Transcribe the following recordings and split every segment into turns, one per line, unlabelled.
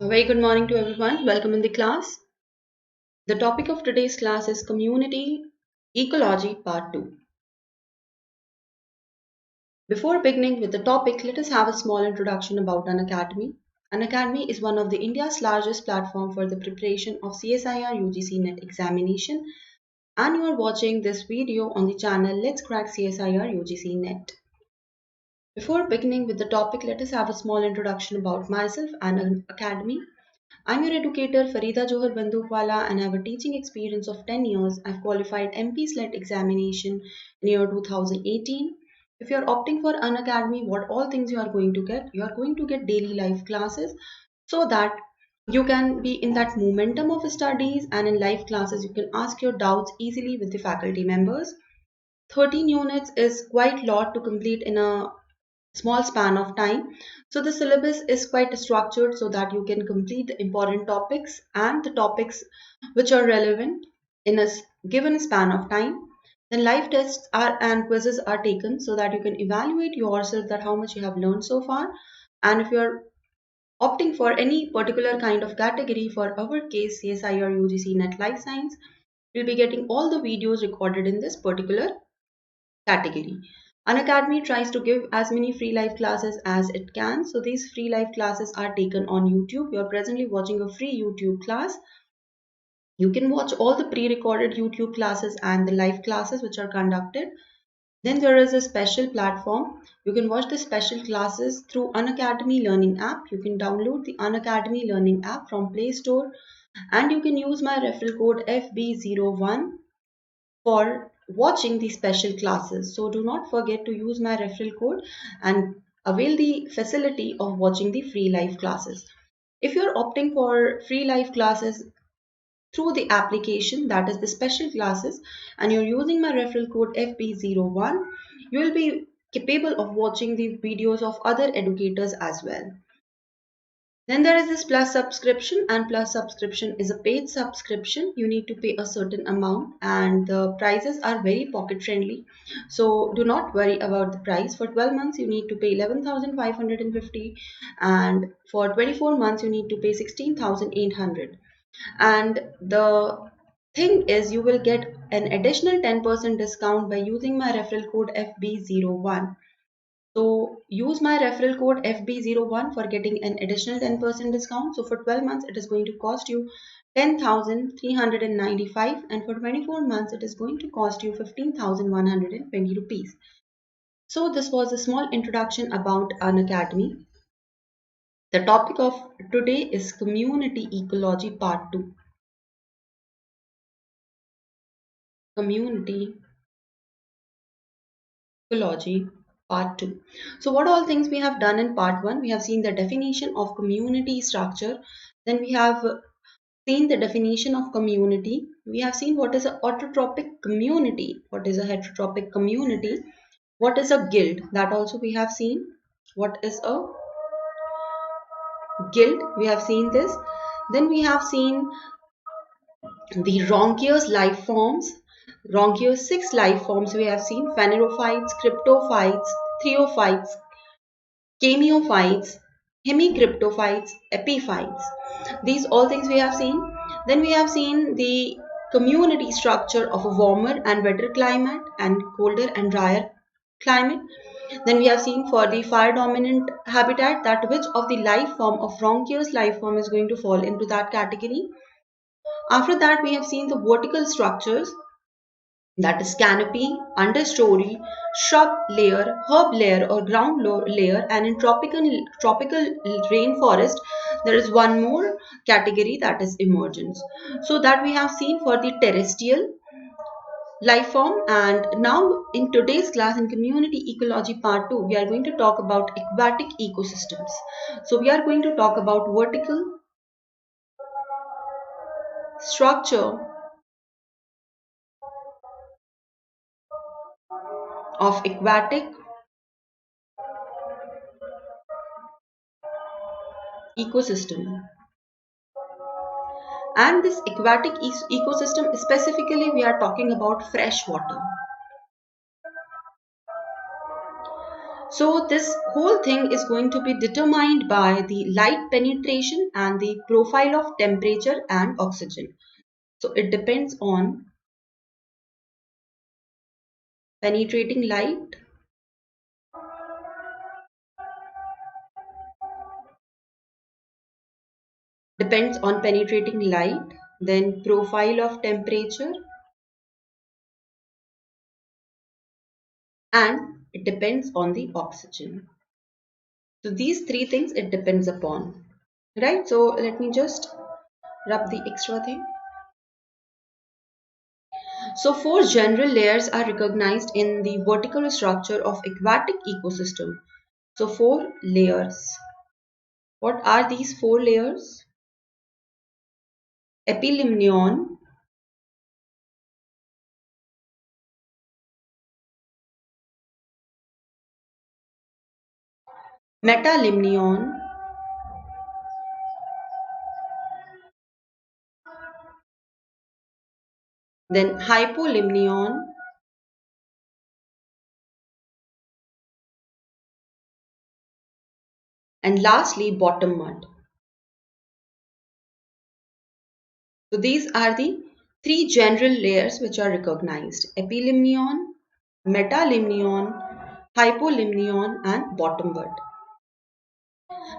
A very good morning to everyone. Welcome in the class. The topic of today's class is Community Ecology Part 2. Before beginning with the topic, let us have a small introduction about Unacademy. Unacademy is one of the India's largest platform for the preparation of CSIR UGC NET Examination, and you are watching this video on the channel Let's Crack CSIR UGC NET. Before beginning with the topic, let us have a small introduction about myself and Unacademy. I'm your educator Farida Bandukwala and I have a teaching experience of 10 years. I've qualified MP SLET examination in year 2018. If you're opting for Unacademy, what all things you are going to get? You are going to get daily live classes so that you can be in that momentum of studies, and in live classes you can ask your doubts easily with the faculty members. 13 units is quite a lot to complete in a small span of time. So the syllabus is quite structured so that you can complete the important topics and the topics which are relevant in a given span of time. Then live tests are and quizzes are taken so that you can evaluate yourself that how much you have learned so far. And if you're opting for any particular kind of category, for our case CSIR UGC NET Life Science, you'll be getting all the videos recorded in this particular category. Unacademy tries to give as many free live classes as it can. So these free live classes are taken on YouTube. You are presently watching a free YouTube class. You can watch all the pre-recorded YouTube classes and the live classes which are conducted. Then there is a special platform. You can watch the special classes through Unacademy Learning app. You can download the Unacademy Learning app from Play Store and you can use my referral code FB01 for watching the special classes. So do not forget to use my referral code and avail the facility of watching the free live classes. If you're opting for free live classes through the application, that is the special classes, and you're using my referral code FB01, you will be capable of watching the videos of other educators as well. Then there is this plus subscription, and plus subscription is a paid subscription. You need to pay a certain amount and the prices are very pocket friendly. So do not worry about the price. For 12 months you need to pay 11,550 and for 24 months you need to pay 16,800. And the thing is you will get an additional 10% discount by using my referral code FB01. So use my referral code FB01 for getting an additional 10% discount. So for 12 months it is going to cost you 10,395 and for 24 months it is going to cost you 15,120 rupees. So this was a small introduction about Unacademy. The topic of today is Community Ecology Part 2. Community Ecology Part 2. So what all things we have done in Part 1? We have seen the definition of community structure. Then we have seen the definition of community. We have seen what is a autotrophic community, what is a heterotrophic community, what is a guild. That also we have seen. What is a guild? We have seen this. Then we have seen the Ronchius life forms. Ronchius 6 life forms we have seen: phanerophytes, cryptophytes, theophytes, chemiophytes, hemicryptophytes, epiphytes. These all things we have seen. Then we have seen the community structure of a warmer and wetter climate and colder and drier climate. Then we have seen for the fire dominant habitat that which of the life form of Ronchius life form is going to fall into that category. After that we have seen the vertical structures, that is canopy, understory, shrub layer, herb layer or ground layer, and in tropical rainforest there is one more category, that is emergence. So that we have seen for the terrestrial life form. And now in today's class in Community Ecology Part 2 we are going to talk about aquatic ecosystems. So we are going to talk about vertical structure of aquatic ecosystem. And this aquatic ecosystem, specifically we are talking about fresh water. So this whole thing is going to be determined by the light penetration and the profile of temperature and oxygen. So it depends on penetrating light, then profile of temperature, and it depends on the oxygen. So these three things it depends upon, right? So let me just rub the extra thing. So four general layers are recognized in the vertical structure of aquatic ecosystem. So four layers. What are these four layers? Epilimnion, metalimnion, then hypolimnion, and lastly bottom mud. So these are the three general layers which are recognized: epilimnion, metalimnion, hypolimnion, and bottom mud.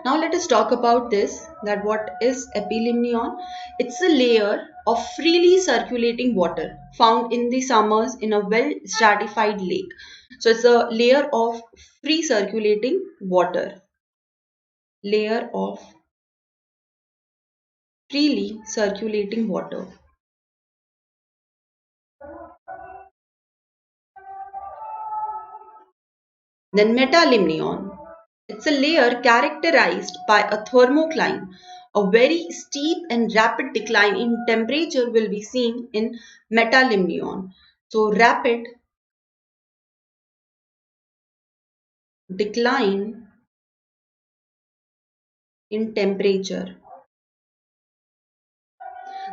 Now let us talk about this, that what is epilimnion? It's a layer of freely circulating water found in the summers in a well stratified lake. So it's a layer of free circulating water. Layer of freely circulating water. Then metalimnion. It's a layer characterized by a thermocline. A very steep and rapid decline in temperature will be seen in metalimnion. So rapid decline in temperature,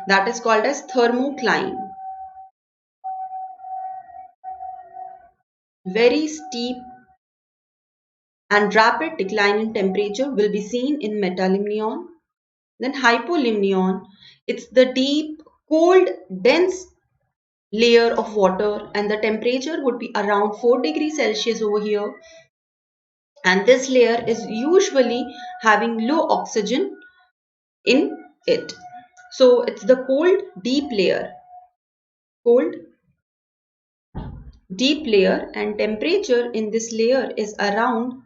that is called as thermocline. Very steep and rapid decline in temperature will be seen in metalimnion. Then hypolimnion, it's the deep, cold, dense layer of water, and the temperature would be around 4 degrees Celsius over here. And this layer is usually having low oxygen in it. So it's the cold deep layer, and temperature in this layer is around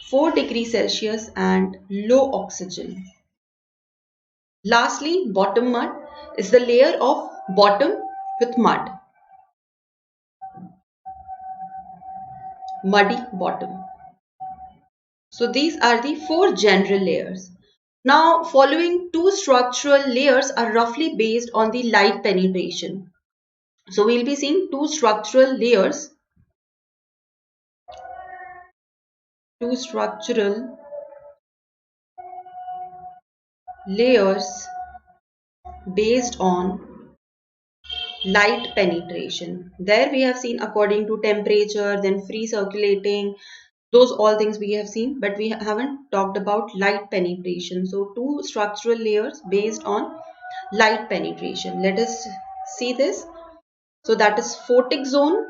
4 degrees Celsius and low oxygen. Lastly, bottom mud is the layer of bottom with mud, muddy bottom. So these are the four general layers. Now, following two structural layers are roughly based on the light penetration. So we'll be seeing two structural layers based on light penetration. There we have seen according to temperature, then free circulating, those all things we have seen, but we haven't talked about light penetration. So two structural layers based on light penetration. Let us see this. So that is photic zone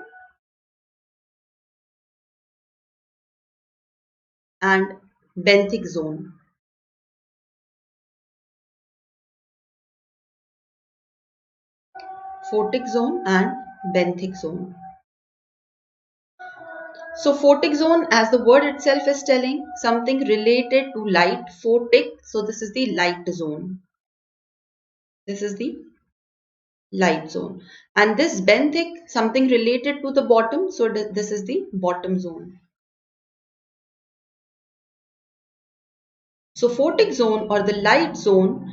and benthic zone. Photic zone and benthic zone. So photic zone, as the word itself is telling, something related to light, photic. So this is the light zone. This is the light zone. And this benthic, something related to the bottom. So this is the bottom zone. So photic zone or the light zone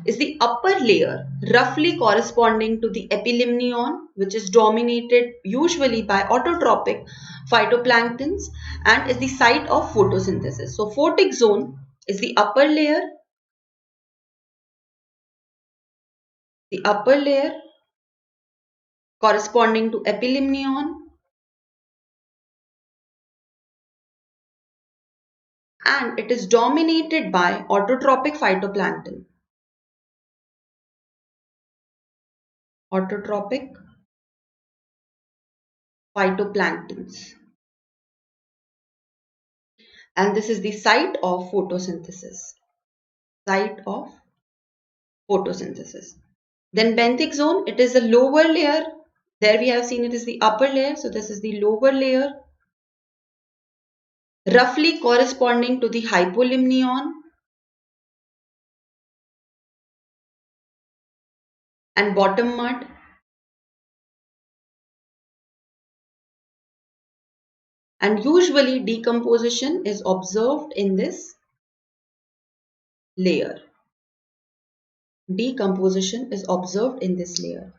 is the upper layer roughly corresponding to the epilimnion, which is dominated usually by autotrophic phytoplanktons and is the site of photosynthesis. So photic zone is the upper layer corresponding to epilimnion, and it is dominated by autotrophic phytoplankton. Autotrophic phytoplanktons. And this is the site of photosynthesis. Site of photosynthesis. Then benthic zone, it is a lower layer. There we have seen it is the upper layer. So this is the lower layer, roughly corresponding to the hypolimnion and bottom mud. And usually decomposition is observed in this layer. Decomposition is observed in this layer.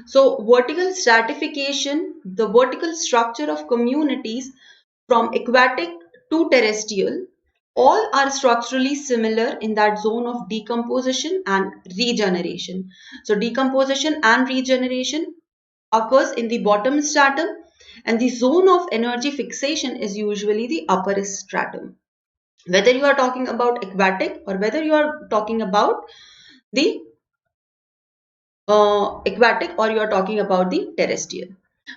So vertical stratification, the vertical structure of communities from aquatic to terrestrial, all are structurally similar in that zone of decomposition and regeneration. So decomposition and regeneration occurs in the bottom stratum, and the zone of energy fixation is usually the upper stratum. Whether you are talking about aquatic or whether you are talking about the aquatic or you are talking about the terrestrial.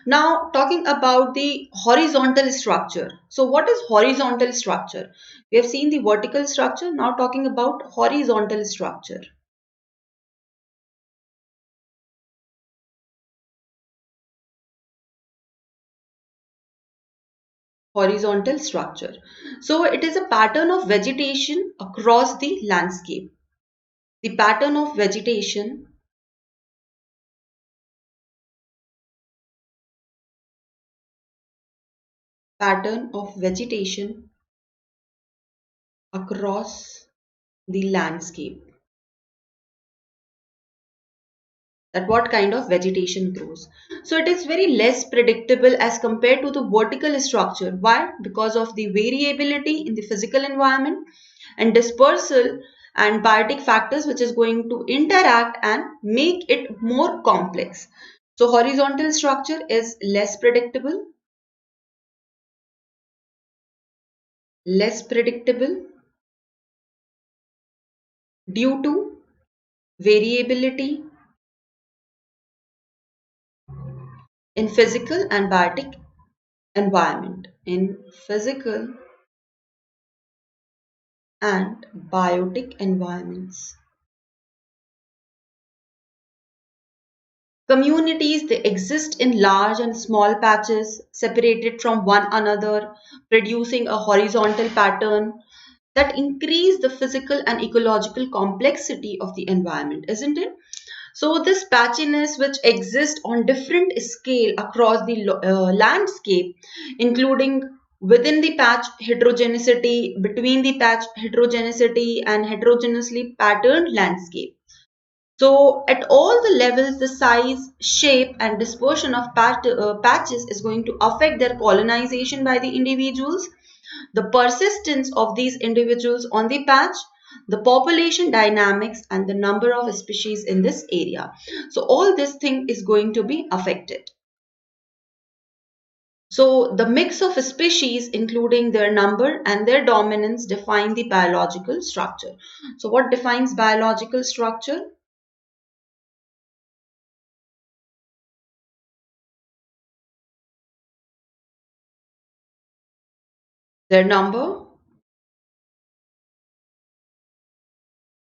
Now talking about the horizontal structure. So what is horizontal structure? We have seen the vertical structure. Now talking about horizontal structure. Horizontal structure. So it is a pattern of vegetation across the landscape. The pattern of vegetation across the landscape. That what kind of vegetation grows. So it is very less predictable as compared to the vertical structure. Why? Because of the variability in the physical environment and dispersal and biotic factors which is going to interact and make it more complex. So horizontal structure is less predictable due to variability in physical and biotic environment. In physical and biotic environments. Communities, they exist in large and small patches separated from one another, producing a horizontal pattern that increase the physical and ecological complexity of the environment, isn't it? So this patchiness which exists on different scale across the landscape, including within the patch heterogeneity, between the patch heterogeneity and heterogeneously patterned landscape. So at all the levels, the size, shape and dispersion of patches is going to affect their colonization by the individuals, the persistence of these individuals on the patch, the population dynamics and the number of species in this area. So all this thing is going to be affected. So the mix of species, including their number and their dominance, define the biological structure. So what defines biological structure? Their number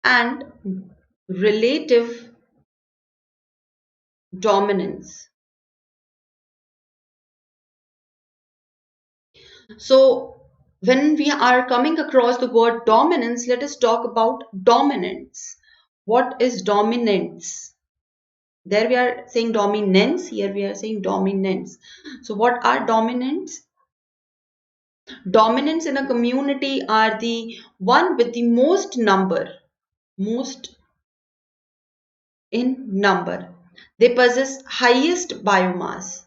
and relative dominance. So when we are coming across the word dominance, let us talk about dominance. What is dominance? There we are saying dominance, here we are saying dominance. So what are dominants? Dominants in a community are the one with the most in number. They possess highest biomass.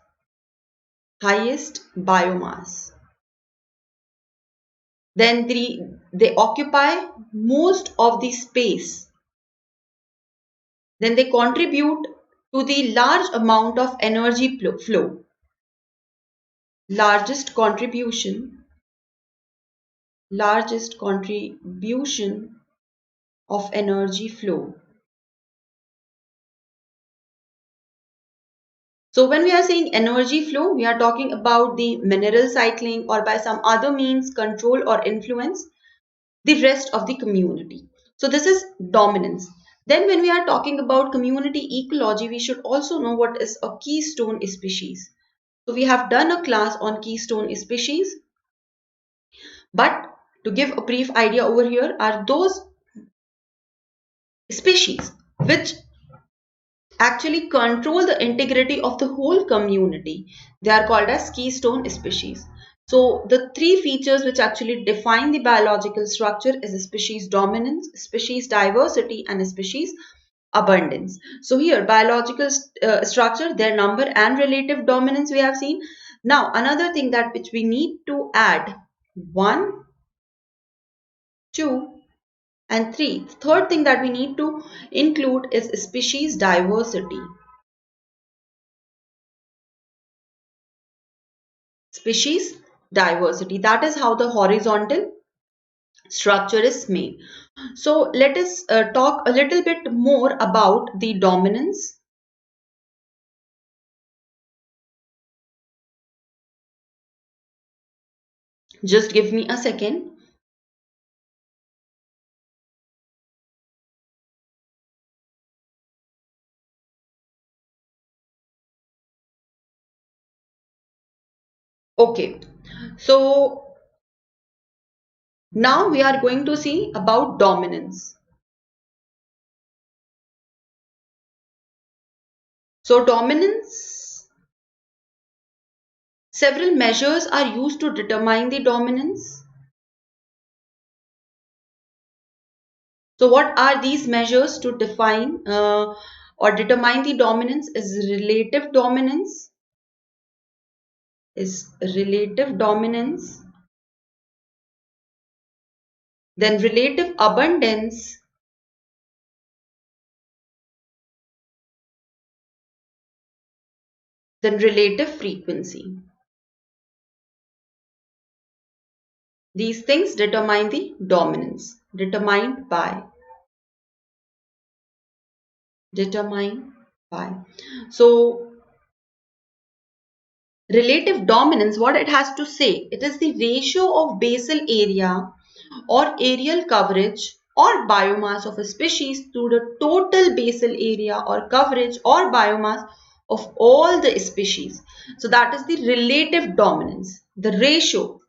Then they occupy most of the space. Then they contribute to the large amount of energy flow. Largest contribution largest contribution of energy flow. So when we are saying energy flow, we are talking about the mineral cycling or by some other means control or influence the rest of the community. So this is dominance. Then when we are talking about community ecology, we should also know what is a keystone species. So we have done a class on keystone species, but to give a brief idea over here are those species which actually control the integrity of the whole community. They are called as keystone species. So the three features which actually define the biological structure is species dominance, species diversity, and species abundance. So here biological structure, their number and relative dominance we have seen. Now another thing that which we need to add, 1, 2 and 3. The third thing that we need to include is species diversity. Species diversity. That is how the horizontal structure is made. So let us talk a little bit more about the dominance. Just give me a second. Okay. So now we are going to see about dominance. So dominance, several measures are used to determine the dominance. So what are these measures to define or determine the dominance? Is relative dominance, then relative abundance, then relative frequency. These things determine the dominance, determined by. So relative dominance, what it has to say, it is the ratio of basal area or areal coverage or biomass of a species to the total basal area or coverage or biomass of all the species. So that is the relative dominance. The ratio,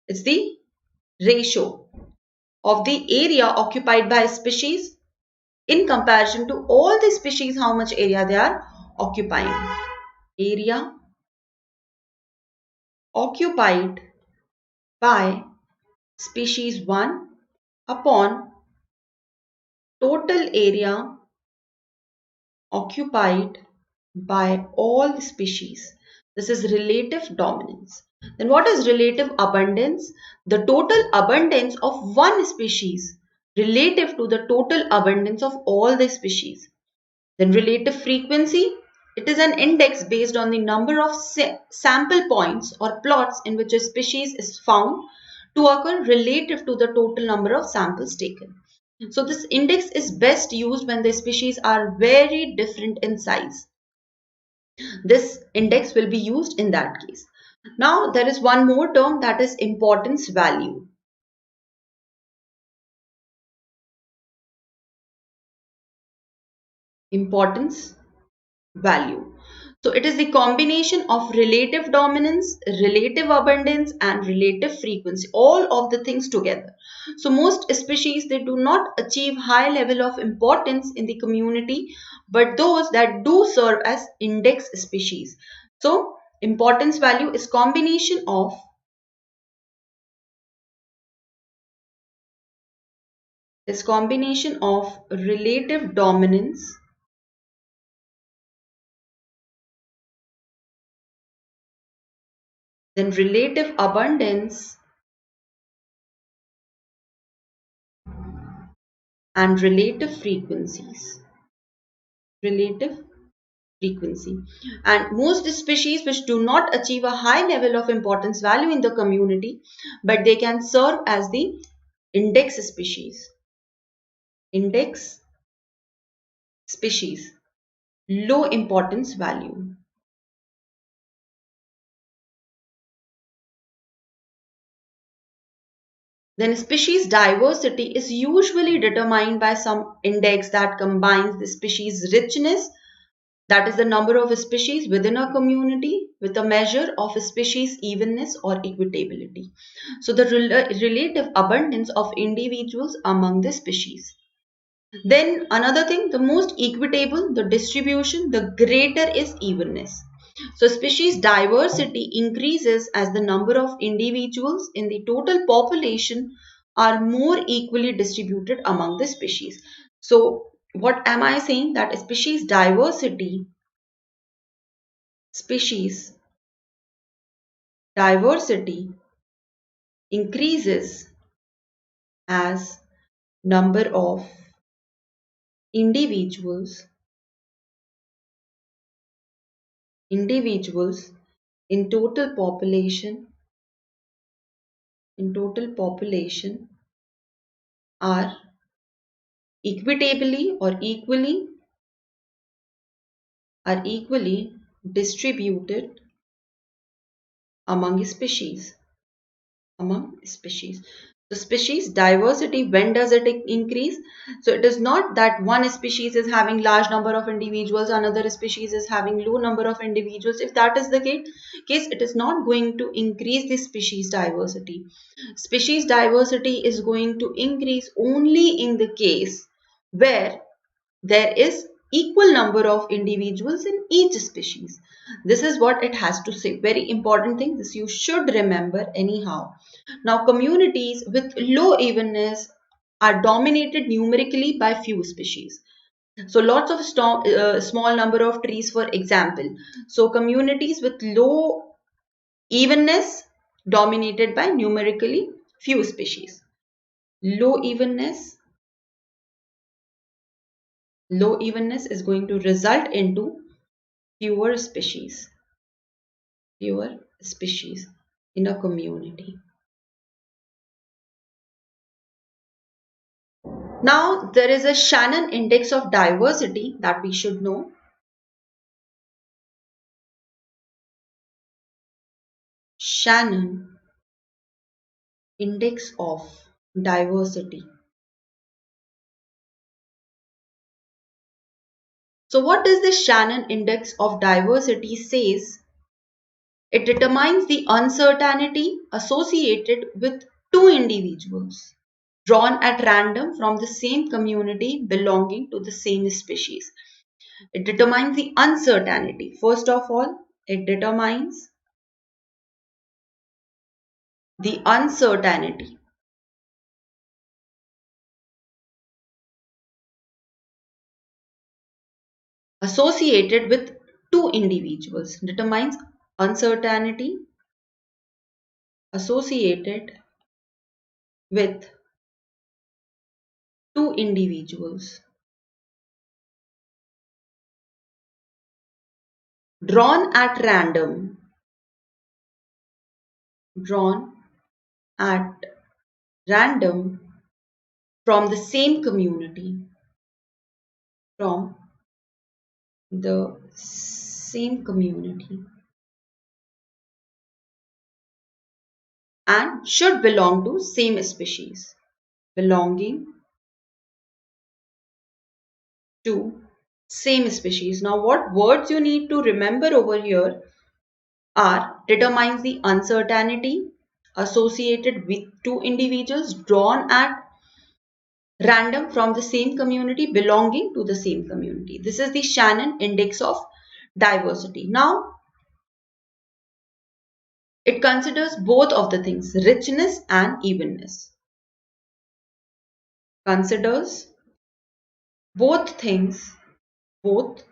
it's the ratio of the area occupied by a species in comparison to all the species, how much area they are occupying. Area occupied by species 1 upon total area occupied by all species. This is relative dominance. Then what is relative abundance? The total abundance of one species relative to the total abundance of all the species. Then relative frequency, it is an index based on the number of sample points or plots in which a species is found to occur relative to the total number of samples taken. So this index is best used when the species are very different in size. This index will be used in that case. Now there is one more term, that is importance value. Importance value. So it is the combination of relative dominance, relative abundance and relative frequency, all of the things together. So most species, they do not achieve high level of importance in the community, but those that do serve as index species. So importance value is combination of relative dominance, then relative abundance and relative frequencies. Relative frequency. And most species which do not achieve a high level of importance value in the community, but they can serve as the index species. Index species, low importance value. Then species diversity is usually determined by some index that combines the species richness, that is the number of species within a community, with a measure of species evenness or equitability. So the relative abundance of individuals among the species. Then another thing, the most equitable the distribution, the greater is evenness. So species diversity increases as the number of individuals in the total population are more equally distributed among the species. So what am I saying? That species diversity increases as number of individuals in total population are equitably or equally distributed among species. So species diversity, when does it increase? So it is not that one species is having large number of individuals, another species is having low number of individuals. If that is the case, it is not going to increase the species diversity. Species diversity is going to increase only in the case where there is equal number of individuals in each species. This is what it has to say. Very important thing. This you should remember anyhow. Now, communities with low evenness are dominated numerically by few species. So lots of small number of trees, for example. So communities with low evenness dominated by numerically few species. Low evenness is going to result into fewer species in a community. Now there is a Shannon index of diversity that we should know. Shannon index of diversity. So what does the Shannon index of diversity says? It determines the uncertainty associated with two individuals drawn at random from the same community belonging to the same species. It determines the uncertainty. First of all, it determines the uncertainty associated with two individuals. Determines uncertainty associated with two individuals drawn at random drawn at random from the same community from the same community and should belong to same species. Belonging to same species. Now what words you need to remember over here are determines the uncertainty associated with two individuals drawn at random from the same community belonging to the same community. This is the Shannon index of diversity. Now it considers both of the things, richness and evenness. Considers both things, both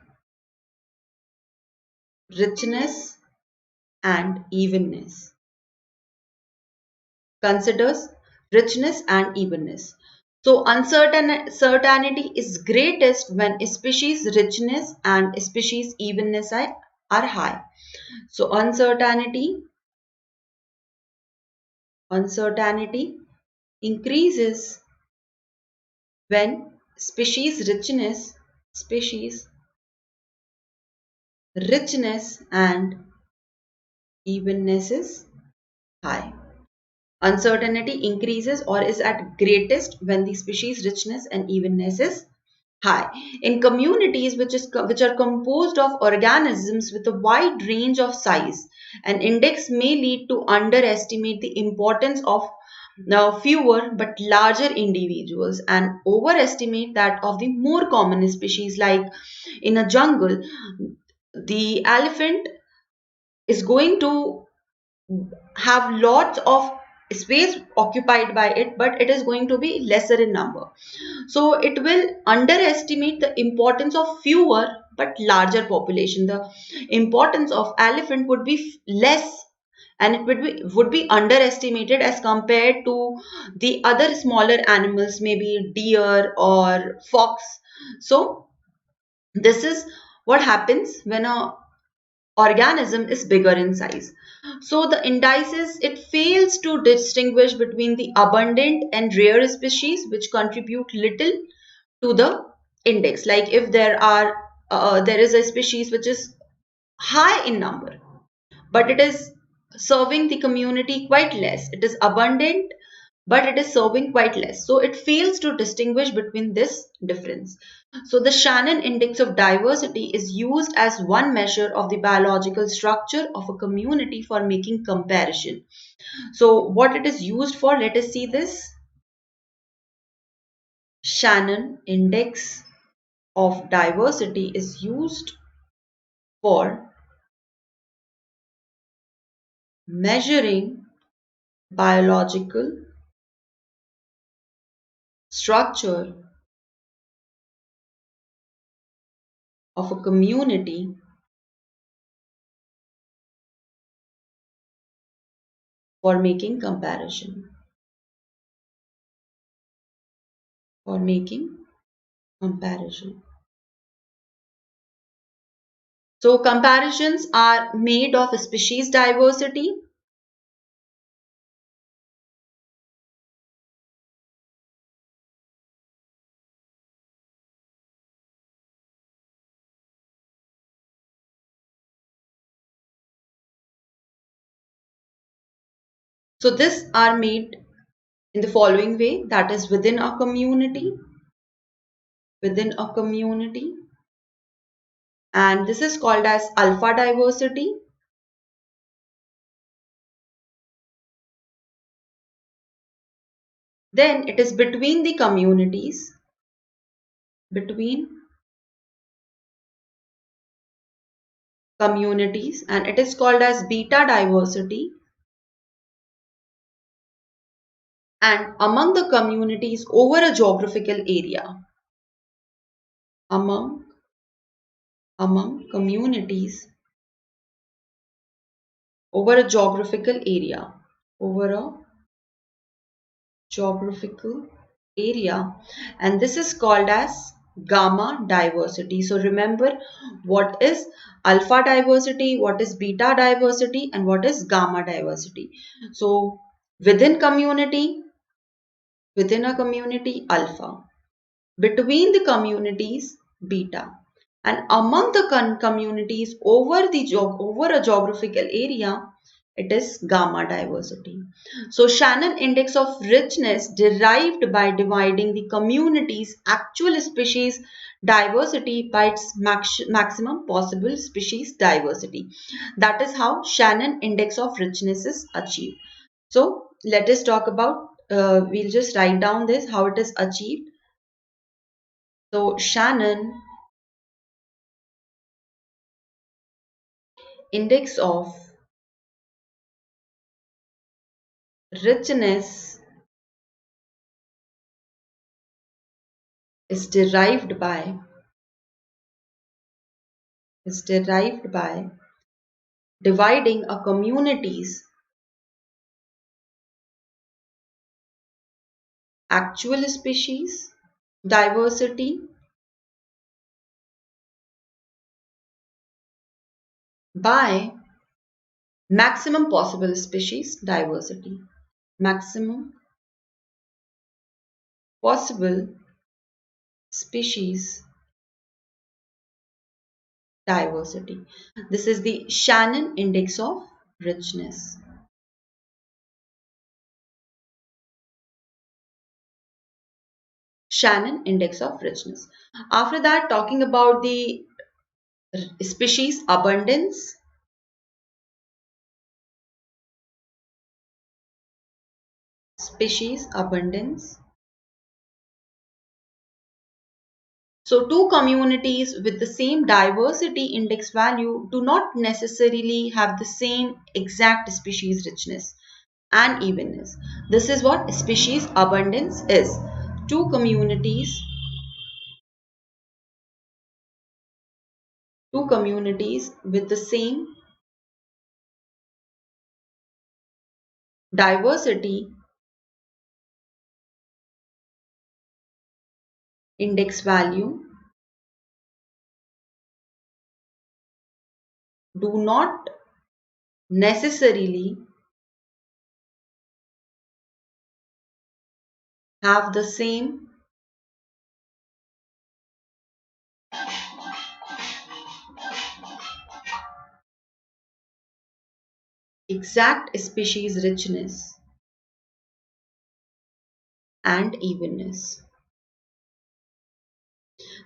richness and evenness. Considers richness and evenness. So uncertainty is greatest when species richness and species evenness are high. So uncertainty increases when species richness and evenness is high. Uncertainty increases or is at greatest when the species richness and evenness is high. In communities which are composed of organisms with a wide range of size, an index may lead to underestimate the importance of fewer but larger individuals and overestimate that of the more common species. Like in a jungle, the elephant is going to have lots of space occupied by it, but it is going to be lesser in number. So it will underestimate the importance of fewer but larger population. The importance of elephant would be less, and it would be underestimated as compared to the other smaller animals, maybe deer or fox. So this is what happens when a organism is bigger in size. So the indices, it fails to distinguish between the abundant and rare species which contribute little to the index. Like if there is a species which is high in number, but it is serving the community quite less. It is abundant, but it is serving quite less. So it fails to distinguish between this difference. So the Shannon index of diversity is used as one measure of the biological structure of a community for making comparison. So what it is used for, let us see this. Shannon index of diversity is used for measuring biological structure of a community for making comparison. For making comparison. So comparisons are made of species diversity, so this are made in the following way, that is within a community, and this is called as alpha diversity. Then it is between communities, and it is called as beta diversity, and among the communities over a geographical area. Among communities over a geographical area. Over a geographical area, and this is called as gamma diversity. So remember what is alpha diversity, what is beta diversity, and what is gamma diversity. So within a community alpha, between the communities beta, and among the communities over a geographical area, it is gamma diversity. So Shannon index of richness derived by dividing the community's actual species diversity by its maximum possible species diversity. That is how Shannon index of richness is achieved. So let us talk about, we'll just write down this, how it is achieved. So Shannon index of richness is derived by dividing a community's actual species diversity by maximum possible species diversity. Maximum possible species diversity. This is the Shannon index of richness. Shannon index of richness. After that, talking about the species abundance. Species abundance. So two communities with the same diversity index value do not necessarily have the same exact species richness and evenness. This is what species abundance is. Two communities with the same diversity index value do not necessarily have the same exact species richness and evenness.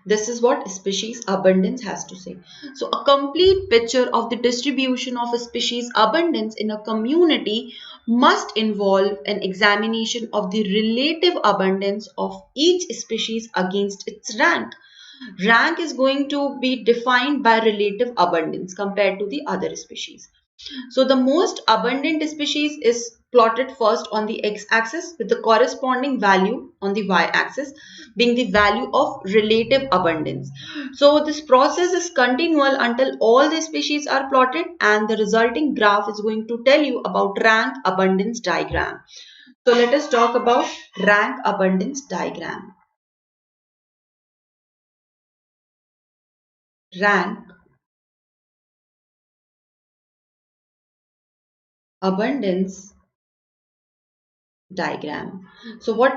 This is what species abundance has to say. So a complete picture of the distribution of a species abundance in a community must involve an examination of the relative abundance of each species against its rank. Rank is going to be defined by relative abundance compared to the other species. So the most abundant species is plotted first on the x-axis with the corresponding value on the y-axis being the value of relative abundance. So this process is continual until all the species are plotted, and the resulting graph is going to tell you about rank abundance diagram. So let us talk about rank abundance diagram. Rank abundance diagram. So what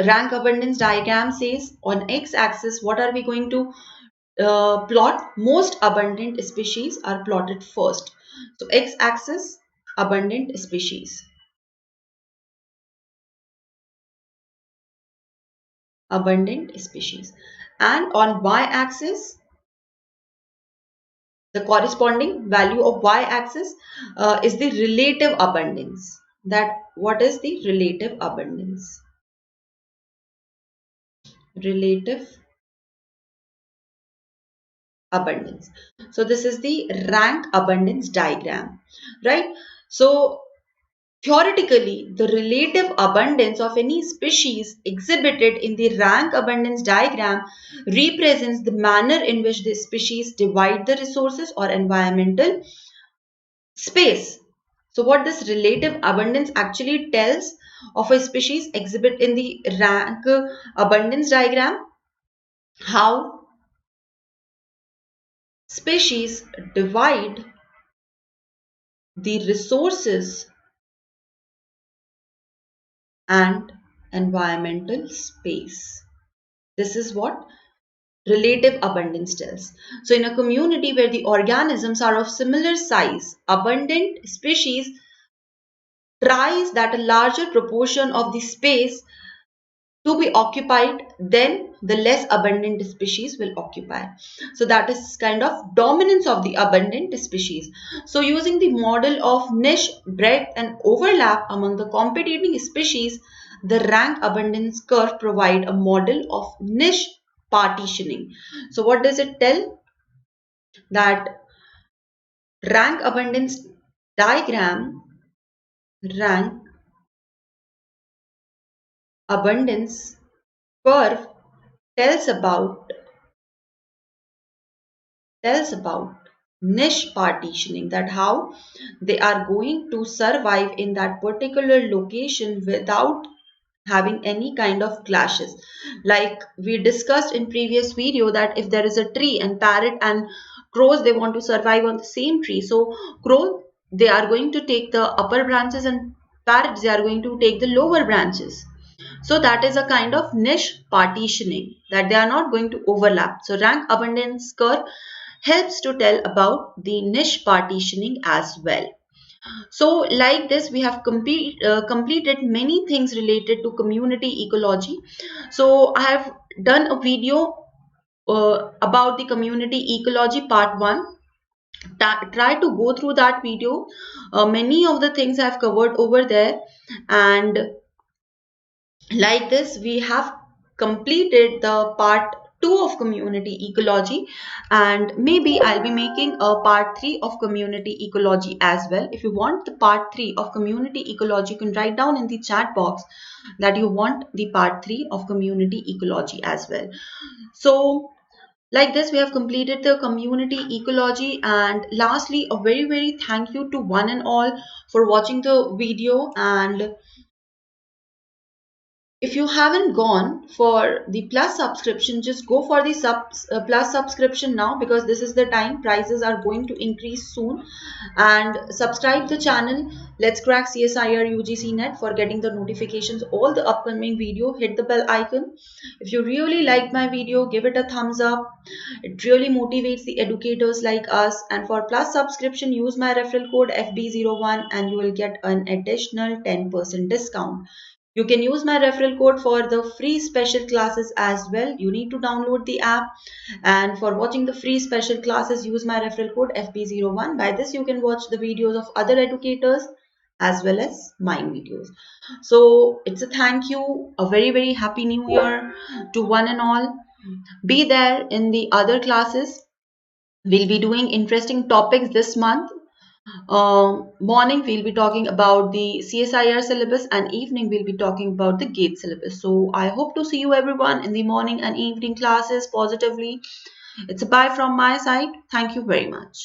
rank abundance diagram says, on x-axis what are we going to plot? Most abundant species are plotted first. So x-axis abundant species, and on y-axis the corresponding value of y-axis is the relative abundance. That what is the relative abundance? Relative abundance. So this is the rank abundance diagram, right? So theoretically, the relative abundance of any species exhibited in the rank abundance diagram represents the manner in which the species divide the resources or environmental space. So what this relative abundance actually tells of a species exhibit in the rank abundance diagram, how species divide the resources and environmental space. This is what relative abundance tells. So in a community where the organisms are of similar size, abundant species tries that a larger proportion of the space to be occupied than the less abundant species will occupy. So that is kind of dominance of the abundant species. So using the model of niche, breadth and overlap among the competing species, the rank abundance curve provide a model of niche partitioning. So what does it tell? That rank abundance diagram, rank abundance curve tells about niche partitioning, that how they are going to survive in that particular location without having any kind of clashes. Like we discussed in previous video, that if there is a tree and parrot and crows, they want to survive on the same tree, so crow, they are going to take the upper branches, and parrots, they are going to take the lower branches. So that is a kind of niche partitioning, that they are not going to overlap. So rank abundance curve helps to tell about the niche partitioning as well. So like this, we have completed many things related to community ecology. So I have done a video about the community ecology part 1. Try to go through that video. Many of the things I've covered over there, and like this, we have completed the part 2 of community ecology, and maybe I'll be making a part 3 of community ecology as well. If you want the part 3 of community ecology, you can write down in the chat box that you want the part 3 of community ecology as well. So like this, we have completed the community ecology, and lastly, a very thank you to one and all for watching the video. And if you haven't gone for the plus subscription, just go for the plus subscription now, because this is the time. Prices are going to increase soon. And subscribe the channel. Let's crack CSIR UGC NET for getting the notifications, all the upcoming video. Hit the bell icon. If you really liked my video, give it a thumbs up. It really motivates the educators like us. And for plus subscription, use my referral code FB01 and you will get an additional 10% discount. You can use my referral code for the free special classes as well. You need to download the app, and for watching the free special classes, use my referral code FB01. By this, you can watch the videos of other educators as well as mine videos. So it's a thank you, a very happy new year to one and all. Be there in the other classes. We'll be doing interesting topics this month. Morning we'll be talking about the CSIR syllabus, and evening we'll be talking about the GATE syllabus. So I hope to see you everyone in the morning and evening classes positively. It's a bye from my side. Thank you very much.